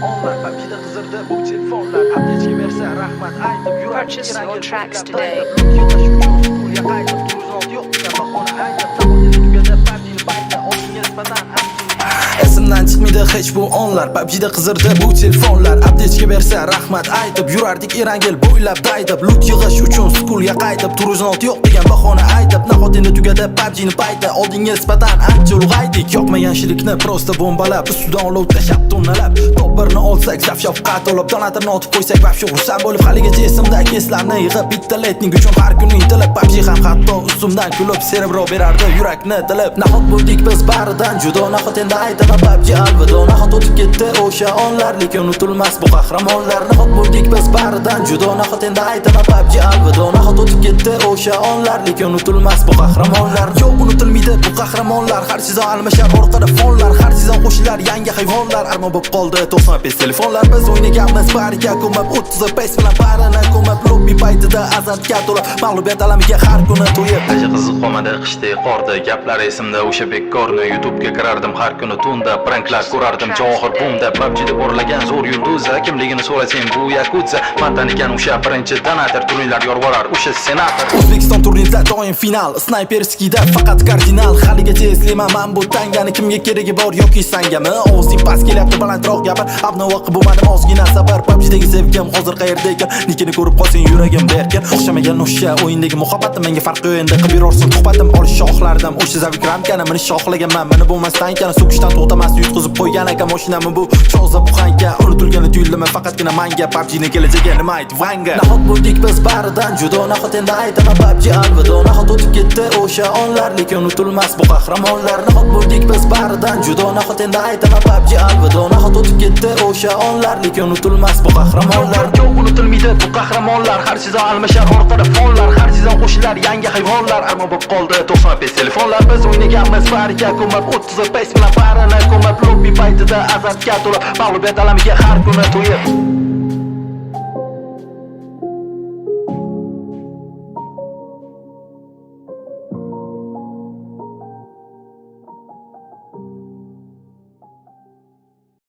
onlar PUBG'da qizirdi bu telefonlar update'ga bersa rahmat aytib yuradi Purchase your tracks today. Yo'lga qaytib turuzot yo'q degan bahona aytib tamoyil tugadi PUBG'ni bayda o'zingga nisbatan esimdan chiqmaydi hech bu onlar PUBG'da qizirdi bu telefonlar update'ga bersa rahmat aytib yurardik Erangel bo'ylab daydib loot yig'ish uchun skulga qaytib turuzot yo'q degan bahona aytib nahotenda tugadi PUBG'ni payda oldinga nisbatan ancha ulg'aydik yoqmagan shirikni prosta bombalab ustidan olov tashab tonnalab top birni olsak shafqat olib donatorni otib qo'ysak vobshe xursand bo'lib haligacha esimda keslarni yig'ib bitta letning uchun har kuni intilib PUBG ham hatto ustimdan kulib cerebro berardi yurakni tilib nahot bo'ldik biz baridan judo nahot endi aytaman PUBG alvido nahot o'tib ketdi o'sha onlar lekin unutilmas bu qahramonlar nahot bo'ldik biz baridan judo nahot endi aytaman PUBG alvido nahot o'tib ketdi o'sha onlar lekin unutilmas bu qahramonlar yo'q unutilmaydi bu qahramonlar har sizon almashar orqada fonlar har sizon qo'shilar yangi hayvonlar armon bo'lib qoldi 95 telefonlar biz o'ynaganmiz bariga ko'mib 30 pace bilan barini ko'mib lobby paytida azartga to'la mag'lubiyat alamiga har kuni to'yib aji qiziq qolmadi qishday qordi gaplar esimda o'sha bekorni YouTube'ga kirardim har kuni tunda pranklar ko'rardim johir bumda PUBG'da o'rlagan zo'r yulduza kimligini so'rasang bu Yakutsa man tanigan o'sha birinchi donator turnirlar yorvorar o'sha senator O'zbekiston turnirida doim final snayperskida faqat kardinal haligacha eslayman men bu tangani kimga keragi bor yoki sangami ovozing past kelyapti balandroq gapir abnavo qilib bo'lmadim ozgina sabr PUBG'dagi sevgim hozir qayerda ekan nikini ko'rib qolsang yuragim berkin o'xshamagan o'sha o'yindagi muhabbatim menga farqi yo'q endi qilib yurarsan suhbatim olish shohlardan o'sha zavik ramkani meni shohlaganman meni bo'lmasdan kana so'kishdan to'xtamas yutqizib qo'ygan aka mashinami bu cho'za buxanka unutilgani tuyuldimi faqatgina manga PUBG'ni kelajagi nima ayt vanga nahot bo'ldik biz baridan judo nahot endi aytaman PUBG alvido nahot o'tib ketdi o'sha onlar lekin unutilmas bu qahramonlar nahot bo'ldik biz baridan judo nahot endi aytaman PUBG alvido nahot o'tib ketdi o'sha onlar lekin unutilmas bu qahramonlar yo'q unutilmaydi bu qahramonlar har sizon almashar orqada fonlar har sizon qo'shilar yangi hayvonlar armon bo'lib qoldi 95 telefonlar biz o'ynaganmiz bariga ko'mib 30 pace bilan barini ko'mib lobby paytida azartga to'la mag'lubiyat alamiga har kuni to'yib